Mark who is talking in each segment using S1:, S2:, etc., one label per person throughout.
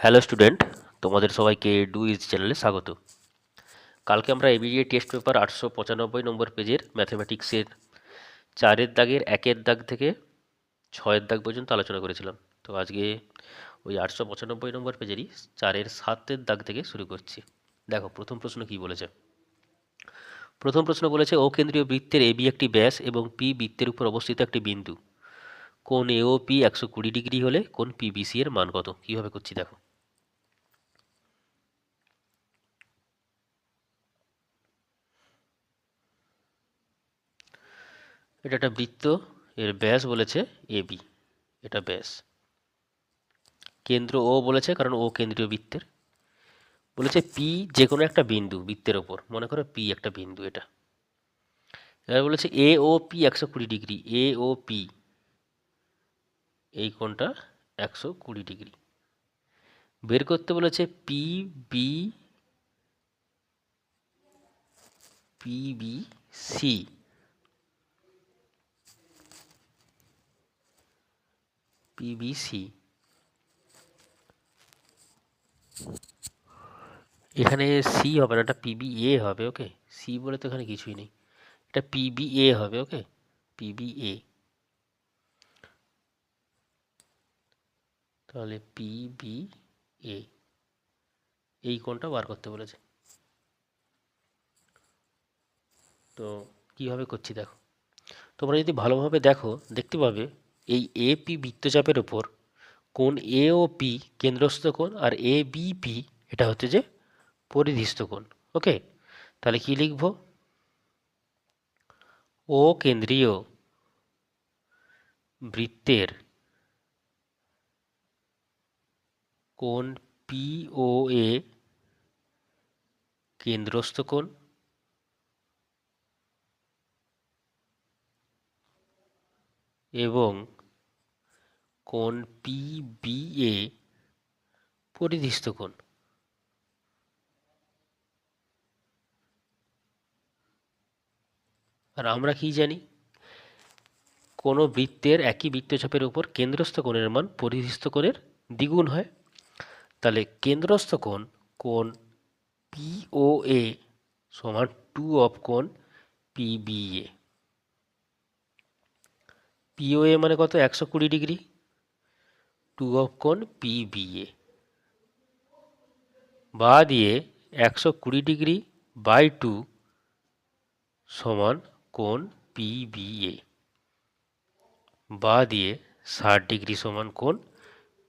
S1: Hello student, তোমাদের সবাইকে do is চ্যানেলে স্বাগত। কালকে আমরা এবিএ টেস্ট পেপার 895 নম্বর পেজের ম্যাথমেটিক্সের 4-এর দাগের 1-এর দাগ থেকে 6-এর দাগ পর্যন্ত আলোচনা করেছিলাম। তো আজকে ওই 895 নম্বর পেজেরই 4-এর 7-এর দাগ থেকে শুরু করছি। দেখো প্রথম প্রশ্ন কি বলেছে। প্রথম প্রশ্ন বলেছে অকেন্দ্রীয় বৃত্তের এবি একটি ব্যাস এবং পি বৃত্তের উপর অবস্থিত একটি বিন্দু। কোণ এ ও পি 120 ডিগ্রি হলে কোণ পিবিসি এর মান কত? কিভাবে করছি দেখো। এটা একটা বৃত্ত, এর ব্যাস বলেছে এবি, এটা ব্যাস। কেন্দ্র ও বলেছে কারণ ও কেন্দ্রীয় বৃত্তের। বলেছে পি যে কোনো একটা বিন্দু বৃত্তের ওপর, মনে করো পি একটা বিন্দু এটা। এবার বলেছে A O P 120 degree, A O P এই কোণটা 120 ডিগ্রি। বের করতে বলেছে P B, P B C, P B C. এখানে সি হবে না, এটা পিবি এ হবে। ওকে, সি বলে তো এখানে কিছুই নেই, এটা পিবি এ হবে। ওকে, পিবি এ। তাহলে পিবি এ এই কোণটা বার করতে বলেছে। তো কিভাবে করছি দেখো। তোমরা যদি ভালোভাবে দেখো দেখতে পাবে এই এ পি বৃত্তচাপের ওপর কোণ এ ও পি কেন্দ্রস্থ কোণ, আর এ বি পি এটা হচ্ছে যে পরিধিস্থ কোণ। ওকে, তাহলে কি লিখব? ও কেন্দ্রীয় বৃত্তের কোণ পি ও এ কেন্দ্রস্থ কোণ এবং কোণ পি বি এ পরিধিস্থ কোণ। আর আমরা কি জানি, কোনো বৃত্তের একই বৃত্তচাপের উপর কেন্দ্রস্থ কোণের মান পরিধিস্থ কোণের দ্বিগুণ হয়। তাহলে কেন্দ্রস্থ কোণ কোণ পিওএ সমান 2 অফ কোণ পিবিএ। পিওএ মানে কত? 120 ডিগ্রি। 2 অফ কোণ পিবিএ বা দিয়ে 120 ডিগ্রি বাই 2 সমান কোণ পিবিএ বা দিয়ে 60 ডিগ্রি সমান কোণ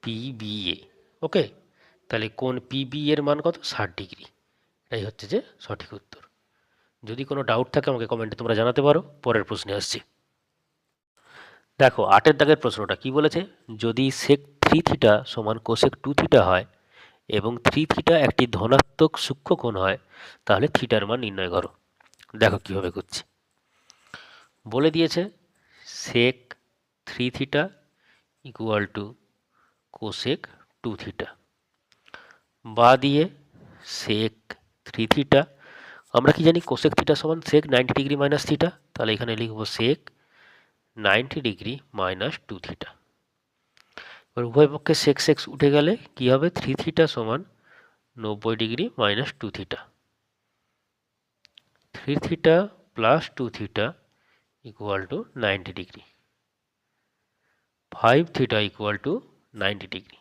S1: পিবিএ। ওকে, তাহলে কোণ পিবি এর মান কত? 60 ডিগ্রি। এটাই হচ্ছে যে সঠিক উত্তর। যদি কোনো ডাউট থাকে আমাকে কমেন্টে তোমরা জানাতে পারো। পরের প্রশ্নে আসছি। দেখো 8-এর দাগের প্রশ্নটা কি বলেছে। যদি সেক 3 থিটা সমান কোসেক 2 থিটা হয় এবং 3 থিটা একটি ধনাত্মক সূক্ষ্ম কোণ হয়, তাহলে থিটার মান নির্ণয় করো। দেখো কিভাবে করছি। বলে দিয়েছে সেক 3 theta equal two cosec 2 theta বা দিয়ে সেক 3 থিটা। আমরা কি জানি কোসেক থিটা সমান সেক 90 ডিগ্রি মাইনাস থিটা, তাহলে এখানে লিখব সেক 90 ডিগ্রি মাইনাস 2 থিটা। এবার উভয় পক্ষে সেক সেক্স উঠে গেলে কি হবে? 3 থিটা সমান 90 degree minus 2 theta. 3 theta plus 2 theta equal to 90 degree. 5 theta equal to 90 degree.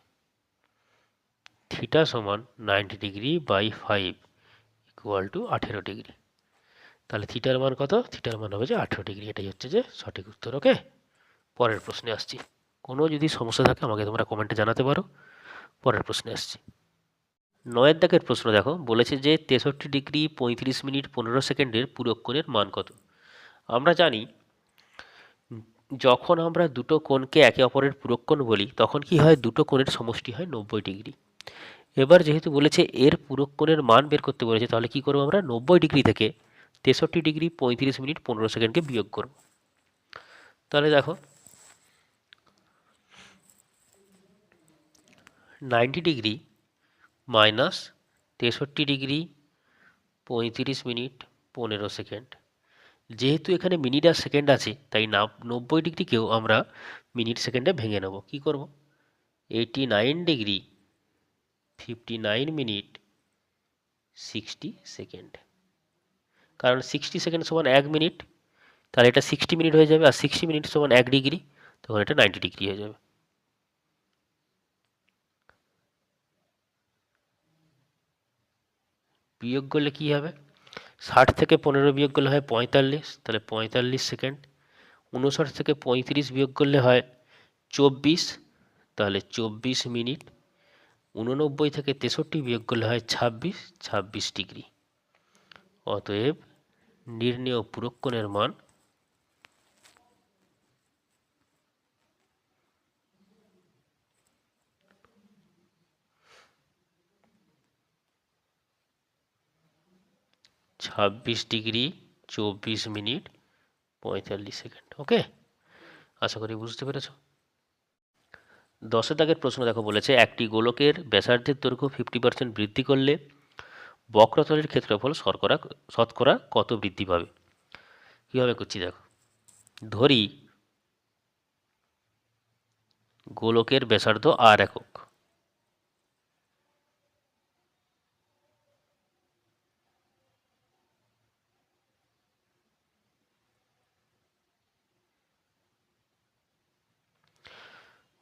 S1: Theta সমান 90 degree by 5 equal to 18 degree. তাহলে থিটার মান কত? থিটার মান হবে যে 18 ডিগ্রি। এটাই হচ্ছে যে সঠিক উত্তর। ওকে, পরের প্রশ্নে আসছি। কোনো যদি সমস্যা থাকে আমাকে তোমরা কমেন্টে জানাতে পারো। পরের প্রশ্নে আসছি। 9-এর দাগের প্রশ্ন দেখো। বলেছে যে 63 ডিগ্রি 35 মিনিট 15 সেকেন্ডের পূরককোণের মান কত? আমরা জানি যখন আমরা দুটো কোণকে একে অপরের পূরককোণ বলি তখন কি হয়? দুটো কোণের সমষ্টি হয় 90 ডিগ্রি। এবার যেহেতু বলেছে এর পূরককোণের মান বের করতে বলেছে, তাহলে কি করবো? আমরা 90 ডিগ্রি থেকে 63 ডিগ্রি 35 মিনিট 15 সেকেন্ডকে বিয়োগ করব। তাহলে দেখো 90 degree minus 63 degree 35 minute 15 second. যেহেতু এখানে মিনিট আর সেকেন্ড আছে তাই 90 ডিগ্রিকেও আমরা মিনিট সেকেন্ডে ভেঙে নেব। কি করব? 89 ডিগ্রি 59 মিনিট 60 সেকেন্ড। কারণ 60 সেকেন্ড সমান 1 মিনিট, তাহলে এটা 60 মিনিট হয়ে যাবে, আর 60 মিনিট সমান 1 ডিগ্রি, তখন এটা 90 ডিগ্রি হয়ে যাবে। বিয়োগ করলে কি হবে? 60 থেকে 15 বিয়োগ করলে হয় 45, তাহলে 45 সেকেন্ড। 59 থেকে 35 বিয়োগ করলে হয় 24, তাহলে 24 মিনিট। 89 থেকে 63 বিয়োগ করলে হয় 26 ডিগ্রি। অতএব নির্ণেয় পূরক কোণের মান 26 ডিগ্রি 24 মিনিট 45 সেকেন্ড। ওকে, আশা করি বুঝতে পেরেছ। 10 দাগের প্রশ্ন দেখো, বলেছে একটি গোলকের ব্যাসার্ধের দৈর্ঘ্য 50% বৃদ্ধি করলে বক্রতলের ক্ষেত্রফল শতকরা কত বৃদ্ধি পাবে? কিভাবে করছি দেখো। ধরি গোলকের ব্যাসার্ধ r একক,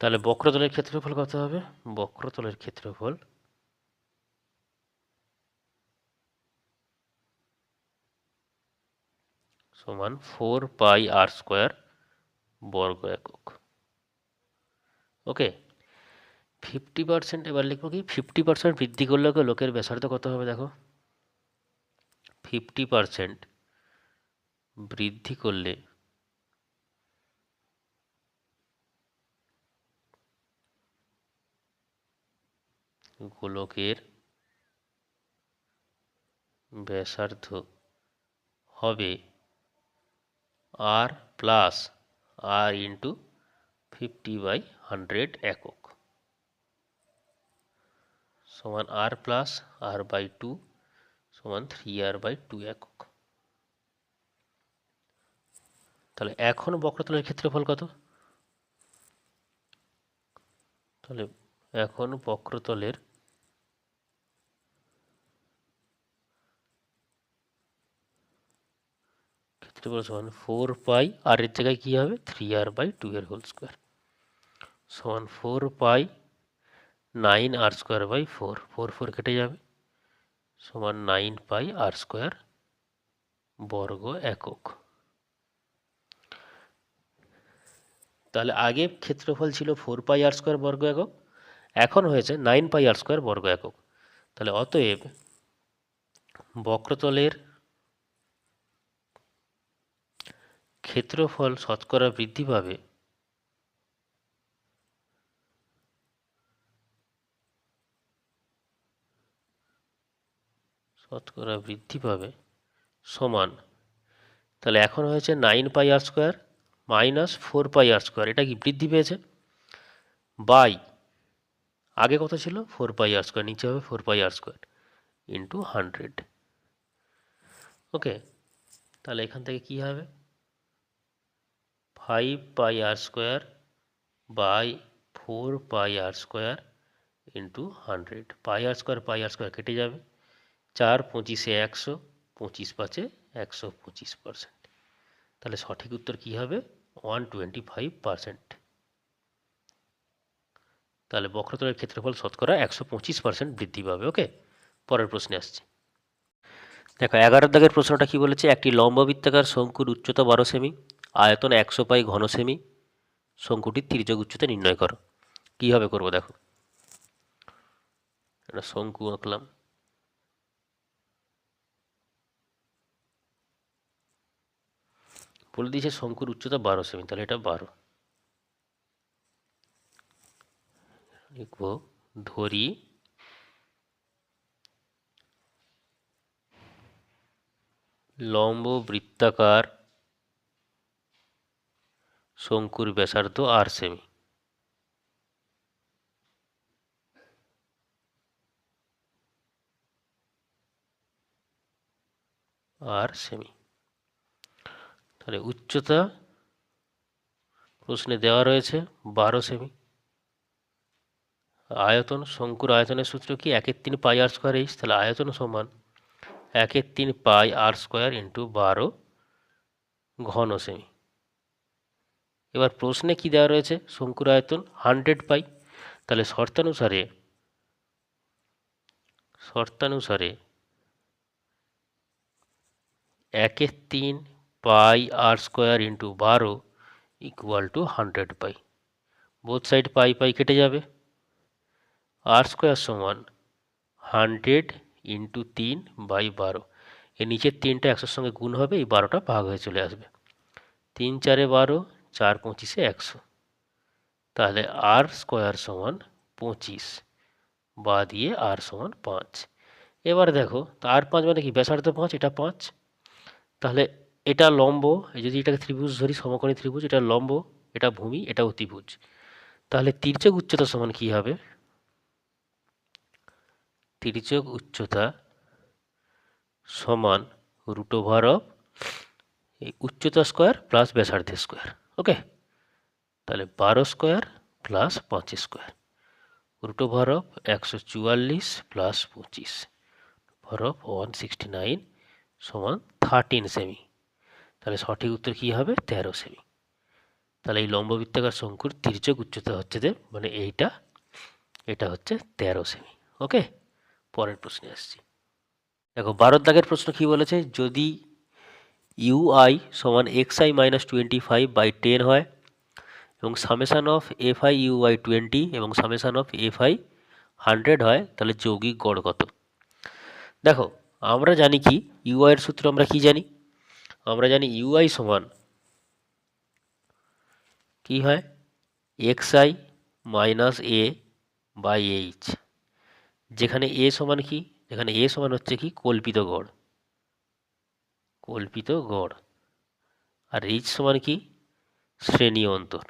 S1: তাহলে বক্রতলের ক্ষেত্রফল কত হবে? বক্রতলের ক্ষেত্রফল সমান 4πr² বর্গ একক। ওকে, 50%, এবার লিখবো কি 50% বৃদ্ধি করলে লোকের ব্যাসার্ধ কত হবে দেখো। 50% বৃদ্ধি করলে গোলকের ব্যাসার্ধ হবে r প্লাস r ইন্টু 50/100 একক, সমান r প্লাস r/2 সমান 3r/2 একক। তাহলে এখন বক্রতলের ক্ষেত্রফল কত? তাহলে এখন বক্রতলের ক্ষেত্রফল সমান 4π, আর এর জায়গায় কি হবে 3r/2 এর হোল স্কোয়ার, সমান 4π 9r²/4, 4 কেটে যাবে, সমান 9πr² বর্গ একক। তাহলে আগে ক্ষেত্রফল ছিল 4πr² বর্গ একক, এখন হয়েছে 9πr² বর্গ একক। তাহলে অতএব বক্রতলের ক্ষেত্রফল শতকরা বৃদ্ধি পাবে সমান, তাহলে এখন হয়েছে 9πr² মাইনাস 4πr², এটা কি বৃদ্ধি পেয়েছে, বাই আগে কত ছিল 4πr², নিচে হবে 4πr² ইন্টু 100। ওকে, তাহলে এখান থেকে কি হবে 5πr² by 4πr² into 100। πr² কেটে যাবে, 4 25 100, 25 5 125%। তাহলে সঠিক উত্তর কি হবে 125%। তাহলে বক্রতলের ক্ষেত্রফল শতকরা 125% বৃদ্ধি পাবে। ওকে, পরের প্রশ্নে আসছি। দেখো 11 দাগের প্রশ্নটা কি বলেছে, একটি লম্ববৃত্তাকার শঙ্কুর উচ্চতা 12 সেমি, আয়তন 100 পাই ঘন সেমি, শঙ্কুটির তির্যক উচ্চতা নির্ণয় করো। কিভাবে করবো দেখো, একটা শঙ্কু আঁকলাম, বলে দিয়েছে শঙ্কুর উচ্চতা 12 সেমি, তাহলে এটা 12 লিখবো। ধরি লম্ব বৃত্তাকার শঙ্কুর ব্যাসার্ধ 8 সেমি, তাহলে উচ্চতা প্রশ্নে দেওয়া রয়েছে 12 সেমি, আয়তন, শঙ্কুর আয়তনের সূত্র কি 1/3 পাই আর স্কোয়ার এইচ, তাহলে আয়তন সমান 1/3 পাই আর স্কোয়ার ইন্টু 12 ঘন সেমি। এবার প্রশ্নে কি দেওয়া রয়েছে, শঙ্কুর আয়তন 100 পাই, তাহলে শর্তানুসারে 1/3 pi R square into 12 equal to 100 pi. Both side pi pi কেটে যাবে, আর স্কোয়ার সমান 100 ইন্টু 3/12। এর নিচের 3টা 100-এর সঙ্গে গুণ হবে, এই 12টা ভাগ হয়ে চলে আসবে। 3 4 12, 4 25 100, তাহলে আর স্কোয়ার সমান 25, বা দিয়ে আর সমান 5। এবার দেখো, আর 5 মানে কি, ব্যাসার্ধ 5, এটা 5, তাহলে এটা লম্ব, যদি এটাকে ত্রিভুজ ধরি, সমকোণী ত্রিভুজ, এটা লম্ব, এটা ভূমি, এটা অতিভুজ, তাহলে তির্যক উচ্চতা সমান কি হবে, তির্যক উচ্চতা সমান √, এই উচ্চতা স্কোয়ার প্লাস ব্যাসার্ধের স্কোয়ার। ওকে, তাহলে 12 স্কোয়ার প্লাস 5 স্কোয়ার, √, 144 প্লাস 25, √, 169 সমান 13 সেমি। তাহলে সঠিক উত্তর কি হবে, 13 সেমি। তাহলে এই লম্ববৃত্তাকার শঙ্কুর তির্যক উচ্চতা হচ্ছে মানে এটা হচ্ছে 13 সেমি। ওকে, পরের প্রশ্নে আসছি। দেখো 12 দাগের প্রশ্ন কি বলেছে, যদি ইউআই সমান xi মাইনাস 25/10 হয় এবং সামেশান অফ এফআই ইউআই 20 এবং সামেশান অফ এফআই 100 হয়, তাহলে যৌগিক গড় কত? দেখো, আমরা জানি কি ইউআই এর সূত্র, আমরা কি জানি, আমরা জানি ইউআই সমান কি হয়, xi minus a by h, যেখানে এ সমান কি, যেখানে এ সমান হচ্ছে কি কল্পিত গড়, আর এইচ সমান কি শ্রেণী অন্তর।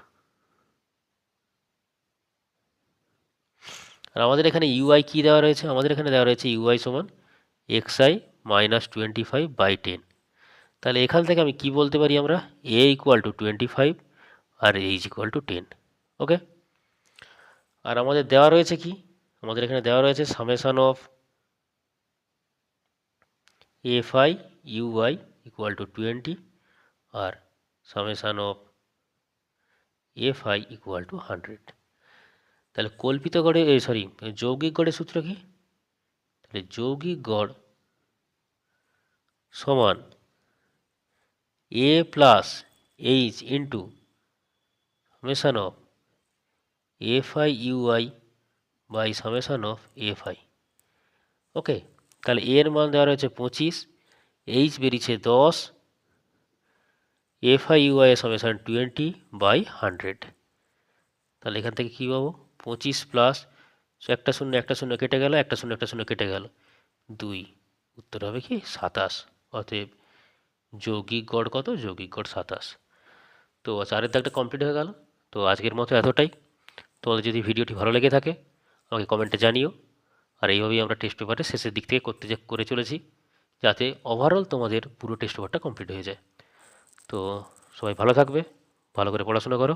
S1: আর আমাদের এখানে ইউআই কি দেওয়া রয়েছে, আমাদের এখানে দেওয়া রয়েছে ইউআই সমান xi মাইনাস 25/10। তাহলে এখান থেকে আমি কি বলতে পারি, আমরা a ইকুয়াল টু 25 আর h ইকুয়াল টু 10। ওকে, আর আমাদের দেওয়া রয়েছে কি, আমাদের এখানে দেওয়া রয়েছে summation of FI u i equal to 20 আর summation of f i equal to 100। তাহলে কল্পিত গড়ে, যৌগিক গড়ের সূত্র কি, তাহলে যৌগিক গড় সমান A plus H into summation of FI ui by summation of fi. Okay, তাহলে এ এর মান দেওয়া রয়েছে 25, এইচ বেরিয়েছে 10, এফআই ইউআই এর সামেশান 20/100। তাহলে এখান থেকে কী পাবো, 25 প্লাস একটা শূন্য একটা শূন্য কেটে গেল, একটা শূন্য একটা শূন্য কেটে গেল, 2, উত্তর হবে কি 27। অতএব যৌগিক গড় কত, যৌগিক গড় 27। তো 4-এর দাগটা কমপ্লিট হয়ে গেল। তো আজকের মতো এতটাই। তোমাদের যদি ভিডিওটি ভালো লেগে থাকে আমাকে কমেন্টে জানিও। আর এইভাবেই আমরা টেস্ট পেপারের শেষের দিক থেকে করে চলেছি, যাতে ওভারঅল তোমাদের পুরো টেস্ট পেপারটা কমপ্লিট হয়ে যায়। তো সবাই ভালো থাকবে, ভালো করে পড়াশোনা করো।